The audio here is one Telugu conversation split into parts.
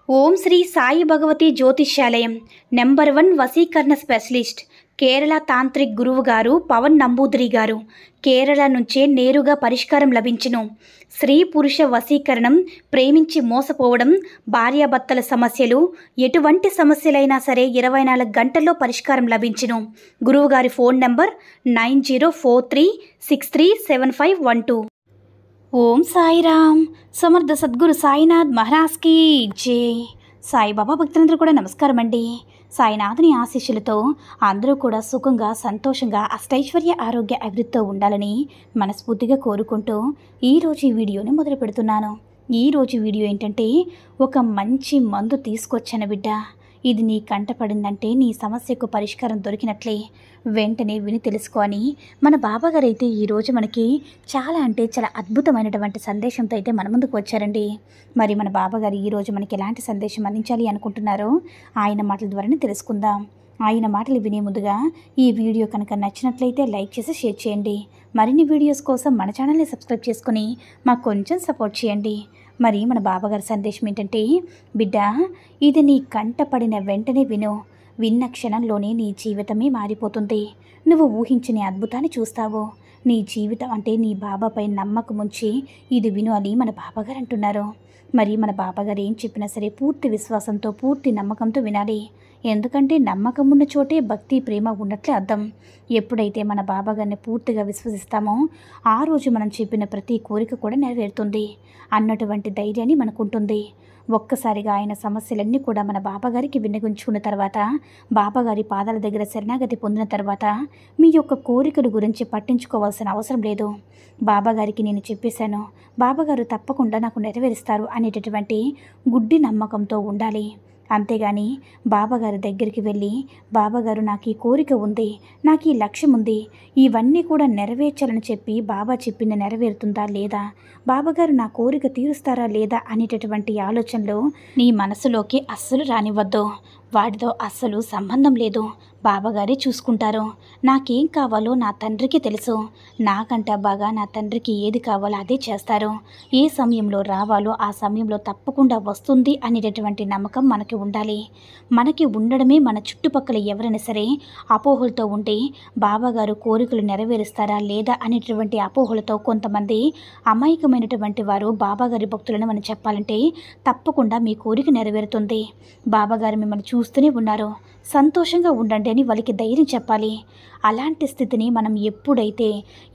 ఓం శ్రీ సాయి భగవతి జ్యోతిష్యాలయం నెంబర్ 1 వశీకరణ స్పెషలిస్ట్ కేరళ తాంత్రిక్ గురువు గారు పవన్ నంబూదిరి గారు కేరళ నుంచే నేరుగా పరిష్కారం లభించును. స్త్రీ పురుష వశీకరణం, ప్రేమించి మోసపోవడం, భార్యాభర్తల సమస్యలు, ఎటువంటి సమస్యలైనా సరే 24 గంటల్లో పరిష్కారం లభించును. గురువుగారి ఫోన్ నంబర్ 9043637512. ఓం సాయిరామ్. సమర్థ సద్గురు సాయినాథ్ మహారాజ్కి జై. సాయిబాబా భక్తులందరూ కూడా నమస్కారం అండి. సాయినాథుని ఆశీస్సులతో అందరూ కూడా సుఖంగా, సంతోషంగా, అష్టైశ్వర్య, ఆరోగ్య అభివృద్ధితో ఉండాలని మనస్ఫూర్తిగా కోరుకుంటూ ఈరోజు ఈ వీడియోని మొదలు పెడుతున్నాను. ఈరోజు వీడియో ఏంటంటే, ఒక మంచి మందు తీసుకొచ్చాను బిడ్డ. ఇది నీ కంటపడిందంటే నీ సమస్యకు పరిష్కారం దొరికినట్లే. వెంటనే విని తెలుసుకొని మన బాబాగారు అయితే ఈరోజు మనకి చాలా అద్భుతమైనటువంటి సందేశంతో అయితే మన ముందుకు వచ్చారండి. మరి మన బాబాగారు ఈరోజు మనకి ఎలాంటి సందేశం అందించాలి అనుకుంటున్నారో ఆయన మాటల ద్వారానే తెలుసుకుందాం. ఆయన మాటలు వినే ముందుగా ఈ వీడియో కనుక నచ్చినట్లయితే లైక్ చేసి షేర్ చేయండి. మరిన్ని వీడియోస్ కోసం మన ఛానల్ని సబ్స్క్రైబ్ చేసుకుని మాకు కొంచెం సపోర్ట్ చేయండి. మరి మన బాబాగారి సందేశం ఏంటంటే, బిడ్డ, ఇది నీ కంటపడిన వెంటనే విను. విన్న క్షణంలోనే నీ జీవితమే మారిపోతుంది. నువ్వు ఊహించని అద్భుతాన్ని చూస్తావు. నీ జీవితం అంటే నీ బాబాపై నమ్మకం ఉంచి ఇది విను అని మన బాబాగారు అంటున్నారు. మరి మన బాబాగారు ఏం చెప్పినా సరే పూర్తి విశ్వాసంతో, పూర్తి నమ్మకంతో వినాలి. ఎందుకంటే నమ్మకం ఉన్న చోటే భక్తి, ప్రేమ ఉన్నట్లే అర్థం. ఎప్పుడైతే మన బాబాగారిని పూర్తిగా విశ్వసిస్తామో ఆ రోజు మనం చెప్పిన ప్రతి కోరిక కూడా నెరవేరుతుంది అన్నటువంటి ధైర్యాన్ని మనకుంటుంది. ఒక్కసారిగా ఆయన సమస్యలన్నీ కూడా మన బాబాగారికి విన్నగించుకున్న తర్వాత, బాబాగారి పాదాల దగ్గర శరణాగతి పొందిన తర్వాత మీ యొక్క కోరికల గురించి పట్టించుకోవాల్సిన అవసరం లేదు. బాబాగారికి నేను చెప్పేశాను, బాబాగారు తప్పకుండా నాకు నెరవేరుస్తారు అనేటటువంటి గుడ్డి నమ్మకంతో ఉండాలి. అంతేగాని బాబాగారి దగ్గరికి వెళ్ళి, బాబాగారు నాకు ఈ కోరిక ఉంది, నాకు ఈ లక్ష్యం ఉంది, ఇవన్నీ కూడా నెరవేర్చాలని చెప్పి బాబా చెప్పింది నెరవేరుతుందా లేదా, బాబాగారు నా కోరిక తీరుస్తారా లేదా అనేటటువంటి ఆలోచనలు నీ మనసులోకి అస్సలు రానివ్వద్దు. వాటితో అస్సలు సంబంధం లేదు. బాబాగారే చూసుకుంటారు. నాకేం కావాలో నా తండ్రికి తెలుసు. నాకంటే బాగా నా తండ్రికి ఏది కావాలో అదే చేస్తారు. ఏ సమయంలో రావాలో ఆ సమయంలో తప్పకుండా వస్తుంది అనేటటువంటి నమ్మకం మనకి ఉండాలి. మనకి ఉండడమే మన చుట్టుపక్కల ఎవరైనా సరే అపోహలతో ఉంటే బాబాగారు కోరికలు నెరవేరుస్తారా లేదా అనేటటువంటి అపోహలతో కొంతమంది అమాయకమైనటువంటి వారు బాబాగారి భక్తులను మనం చెప్పాలంటే తప్పకుండా మీ కోరిక నెరవేరుతుంది, బాబాగారు మిమ్మల్ని చూస్తూనే ఉన్నారు, సంతోషంగా ఉండండి అని వాళ్ళకి ధైర్యం చెప్పాలి. అలాంటి స్థితిని మనం ఎప్పుడైతే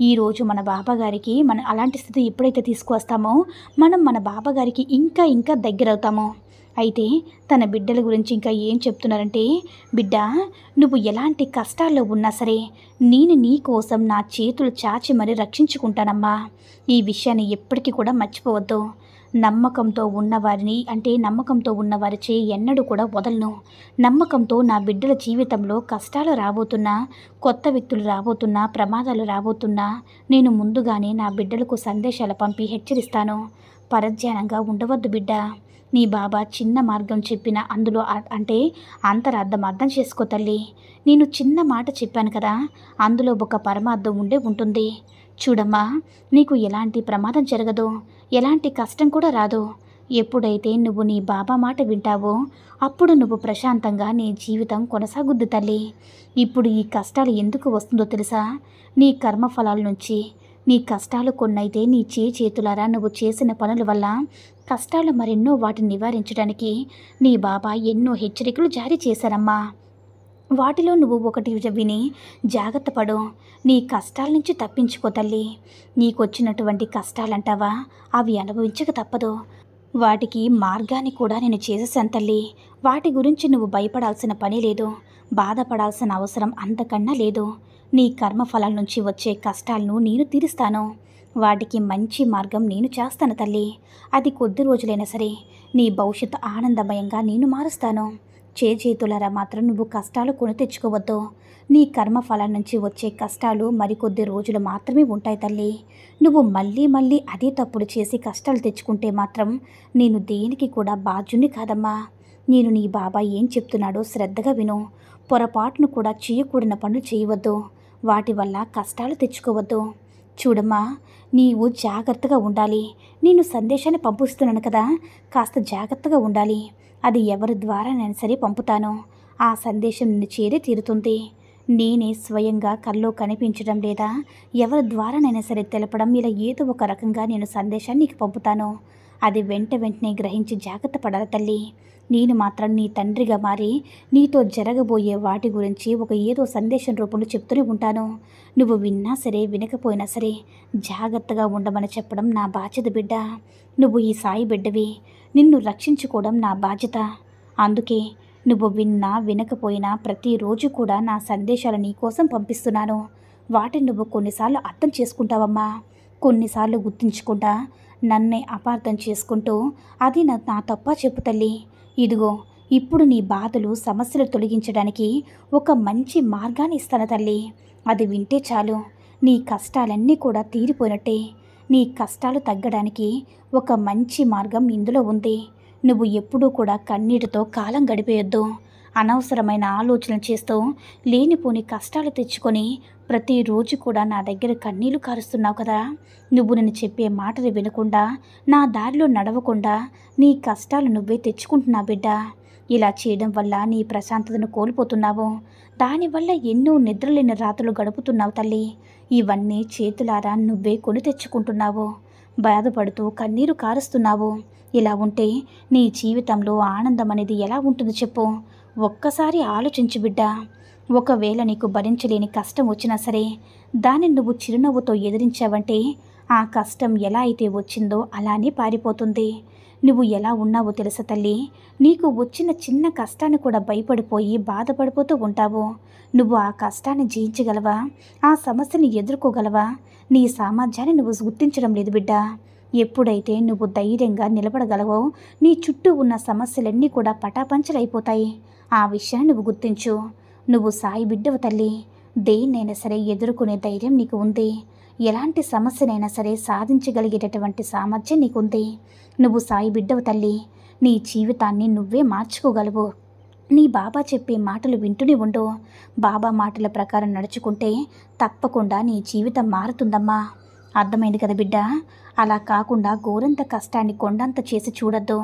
ఈరోజు మన బాబాగారికి అలాంటి స్థితి ఎప్పుడైతే తీసుకువస్తామో మనం మన బాబాగారికి ఇంకా దగ్గర అవుతామో. అయితే తన బిడ్డల గురించి ఇంకా ఏం చెప్తున్నారంటే, బిడ్డ, నువ్వు ఎలాంటి కష్టాల్లో ఉన్నా సరే నేను నీ కోసం నా చేతులు చాచి మరీ రక్షించుకుంటానమ్మా. ఈ విషయాన్ని ఎప్పటికీ కూడా మర్చిపోవద్దు. నమ్మకంతో ఉన్నవారిచే ఎన్నడూ కూడా వదలను. నమ్మకంతో నా బిడ్డల జీవితంలో కష్టాలు రాబోతున్నా, కొత్త వ్యక్తులు రాబోతున్నా, ప్రమాదాలు రాబోతున్నా నేను ముందుగానే నా బిడ్డలకు సందేశాలు పంపి హెచ్చరిస్తాను. పరధ్యానంగా ఉండవద్దు బిడ్డ. నీ బాబా చిన్న మార్గం చెప్పిన అందులో అర్థం చేసుకో తల్లి. నేను చిన్న మాట చెప్పాను కదా, అందులో ఒక పరమార్థం ఉంటుంది. చూడమ్మా, నీకు ఎలాంటి ప్రమాదం జరగదు, ఎలాంటి కష్టం కూడా రాదు. ఎప్పుడైతే నువ్వు నీ బాబా మాట వింటావో అప్పుడు నువ్వు ప్రశాంతంగా నీ జీవితం కొనసాగుద్ది తల్లి. ఇప్పుడు ఈ కష్టాలు ఎందుకు వస్తుందో తెలుసా? నీ కర్మఫలాల నుంచి. నీ కష్టాలు కొన్నైతే నీ చేతులారా నువ్వు చేసిన పనుల వల్ల కష్టాలు మరెన్నో, వాటిని నివారించడానికి నీ బాబా ఎన్నో హెచ్చరికలు జారీ చేశారమ్మా. వాటిలో నువ్వు ఒకటి విని జాగ్రత్త పడు. నీ కష్టాల నుంచి తప్పించుకో తల్లి. నీకొచ్చినటువంటి కష్టాలంటావా, అవి అనుభవించక తప్పదు. వాటికి మార్గాన్ని కూడా నేను చేసేసాను తల్లి. వాటి గురించి నువ్వు భయపడాల్సిన పని లేదు, బాధపడాల్సిన అవసరం అంతకన్నా లేదు. నీ కర్మఫలాల నుంచి వచ్చే కష్టాలను నేను తీరుస్తాను. వాటికి మంచి మార్గం నేను చేస్తాను తల్లి. అది కొద్ది రోజులైనా సరే నీ భవిష్యత్తు ఆనందమయంగా నేను మారుస్తాను. చేతులారా మాత్రం నువ్వు కష్టాలు కొని తెచ్చుకోవద్దు. నీ కర్మఫలాల నుంచి వచ్చే కష్టాలు మరికొద్ది రోజులు మాత్రమే ఉంటాయి తల్లి. నువ్వు మళ్ళీ అదే తప్పులు చేసి కష్టాలు తెచ్చుకుంటే మాత్రం నేను దేనికి కూడా బాధ్యుని కాదమ్మా. నేను నీ బాబా ఏం చెప్తున్నాడో శ్రద్ధగా విను. పొరపాటును కూడా చేయకూడని పనులు చేయవద్దు. వాటి వల్ల కష్టాలు తెచ్చుకోవద్దు. చూడమ్మా, నీవు జాగ్రత్తగా ఉండాలి. నేను సందేశాన్ని పంపిస్తున్నాను కదా, కాస్త జాగ్రత్తగా ఉండాలి. అది ఎవరి ద్వారానైనా సరే పంపుతాను. ఆ సందేశం నిన్ను చేరే తీరుతుంది. నేనే స్వయంగా కల్లో కనిపించడం లేదా ఎవరి ద్వారానైనా సరే తెలపడం, ఇలా ఏదో ఒక రకంగా నేను సందేశాన్ని నీకు పంపుతాను. అది వెంటనే గ్రహించి జాగ్రత్త పడాలి తల్లి. నేను మాత్రం నీ తండ్రిగా మారి నీతో జరగబోయే వాటి గురించి ఒక ఏదో సందేశం రూపంలో చెప్తూనే ఉంటాను. నువ్వు విన్నా సరే వినకపోయినా సరే జాగ్రత్తగా ఉండమని చెప్పడం నా బాధ్యత బిడ్డ. నువ్వు ఈ సాయి బిడ్డవి. నిన్ను రక్షించుకోవడం నా బాధ్యత. అందుకే నువ్వు విన్నా వినకపోయినా ప్రతిరోజు కూడా నా సందేశాలు నీకోసం పంపిస్తున్నాను. వాటిని నువ్వు కొన్నిసార్లు అర్థం చేసుకుంటావమ్మా, కొన్నిసార్లు గుర్తించకుండా నన్నే అపార్థం చేసుకుంటూ అది నా తప్ప చెప్పు తల్లి. ఇదిగో ఇప్పుడు నీ బాధలు సమస్యలు తొలగించడానికి ఒక మంచి మార్గాన్ని ఇస్తాను తల్లి. అది వింటే చాలు, నీ కష్టాలన్నీ కూడా తీరిపోయినట్టే. నీ కష్టాలు తగ్గడానికి ఒక మంచి మార్గం ఇందులో ఉంది. నువ్వు ఎప్పుడూ కూడా కన్నీటితో కాలం గడిపేయొద్దు. అనవసరమైన ఆలోచనలు చేస్తూ లేనిపోని కష్టాలు తెచ్చుకొని ప్రతిరోజు కూడా నా దగ్గర కన్నీళ్లు కారుస్తున్నావు కదా. నువ్వు నేను చెప్పే మాటలు వినకుండా, నా దారిలో నడవకుండా నీ కష్టాలు నువ్వే తెచ్చుకుంటున్నావు బిడ్డ. ఇలా చేయడం వల్ల నీ ప్రశాంతతను కోల్పోతున్నావు. దానివల్ల ఎన్నో నిద్రలేని రాత్రులు గడుపుతున్నావు తల్లి. ఇవన్నీ చేతులారా నువ్వే కొని తెచ్చుకుంటున్నావు. బాధపడుతూ కన్నీరు కారుస్తున్నావు. ఇలా ఉంటే నీ జీవితంలో ఆనందం అనేది ఎలా ఉంటుందో చెప్పు. ఒక్కసారి ఆలోచించు బిడ్డ. ఒకవేళ నీకు భరించలేని కష్టం వచ్చినా సరే దాన్ని నువ్వు చిరునవ్వుతో ఎదిరించావంటే ఆ కష్టం ఎలా అయితే వచ్చిందో అలానే పారిపోతుంది. నువ్వు ఎలా ఉన్నావో తెలుసా తల్లి. నీకు వచ్చిన చిన్న కష్టాన్ని కూడా భయపడిపోయి బాధపడిపోతూ ఉంటావు. నువ్వు ఆ కష్టాన్ని జయించగలవా? ఆ సమస్యని ఎదుర్కోగలవా? నీ సామర్థ్యాన్ని నువ్వు గుర్తించడం లేదు బిడ్డ. ఎప్పుడైతే నువ్వు ధైర్యంగా నిలబడగలవో నీ చుట్టూ ఉన్న సమస్యలన్నీ కూడా పటాపంచలైపోతాయి. ఆ విషయాన్ని నువ్వు గుర్తించు. నువ్వు సాయి బిడ్డవు తల్లి. దేన్నైనా సరే ఎదుర్కొనే ధైర్యం నీకు ఉంది. ఎలాంటి సమస్యనైనా సరే సాధించగలిగేటటువంటి సామర్థ్యం నీకుంది. నువ్వు సాయి బిడ్డవు తల్లి. నీ జీవితాన్ని నువ్వే మార్చుకోగలవు. నీ బాబా చెప్పే మాటలు వింటూనే ఉండు. బాబా మాటల ప్రకారం నడుచుకుంటే తప్పకుండా నీ జీవితం మారుతుందమ్మా. అర్థమైంది కదా బిడ్డ. అలా కాకుండా గోరంత కష్టాన్ని కొండంత చేసి చూడొద్దు.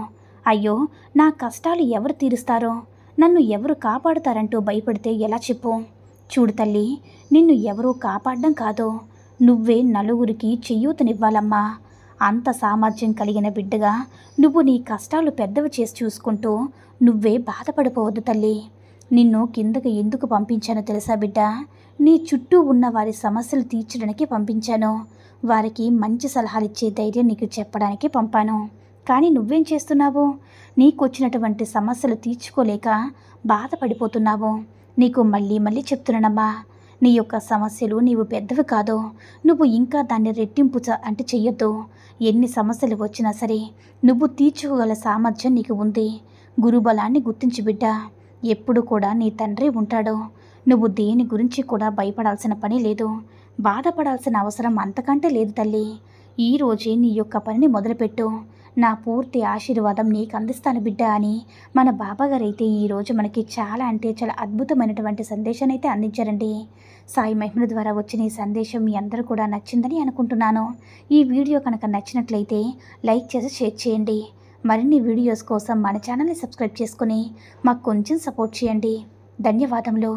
అయ్యో, నా కష్టాలు ఎవరు తీరుస్తారో, నన్ను ఎవరు కాపాడుతారంటూ భయపడితే ఎలా చెప్పు. చూడు తల్లి, నిన్ను ఎవరూ కాపాడడం కాదు, నువ్వే నలుగురికి చెయ్యూతనివ్వాలమ్మా. అంత సామర్థ్యం కలిగిన బిడ్డగా నువ్వు నీ కష్టాలు పెద్దవి చేసి చూసుకుంటూ నువ్వే బాధపడిపోవద్దు తల్లి. నిన్ను కిందకు ఎందుకు పంపించానో తెలుసా బిడ్డ? నీ చుట్టూ ఉన్న వారి సమస్యలు తీర్చడానికి పంపించాను. వారికి మంచి సలహాలు ఇచ్చే ధైర్యం నీకు చెప్పడానికి పంపాను. కానీ నువ్వేం చేస్తున్నావు? నీకు వచ్చినటువంటి సమస్యలు తీర్చుకోలేక బాధపడిపోతున్నావు. నీకు మళ్ళీ చెప్తున్నానమ్మా, నీ యొక్క సమస్యలు నీవు పెద్దవి కాదు. నువ్వు ఇంకా దాన్ని రెట్టింపు చెయ్యొద్దు. ఎన్ని సమస్యలు వచ్చినా సరే నువ్వు తీర్చుకోగల సామర్థ్యం నీకు ఉంది. గురుబలాన్ని గుర్తించు బిడ్డ. ఎప్పుడు కూడా నీ తండ్రి ఉంటాడు. నువ్వు దేని గురించి కూడా భయపడాల్సిన పని లేదు, బాధపడాల్సిన అవసరం అంతకంటే లేదు తల్లి. ఈరోజే నీ యొక్క పనిని మొదలుపెట్టు. నా పూర్తి ఆశీర్వాదం నీకు అందిస్తాను బిడ్డ అని మన బాబాగారు అయితే ఈరోజు మనకి చాలా అద్భుతమైనటువంటి సందేశాన్ని అయితే అందించారండి. సాయి మహిమల ద్వారా వచ్చిన ఈ సందేశం మీ అందరూ కూడా నచ్చిందని అనుకుంటున్నాను. ఈ వీడియో కనుక నచ్చినట్లయితే లైక్ చేసి షేర్ చేయండి. మరిన్ని వీడియోస్ కోసం మన ఛానల్ని సబ్స్క్రైబ్ చేసుకుని మాకు కొంచెం సపోర్ట్ చేయండి. ధన్యవాదములు.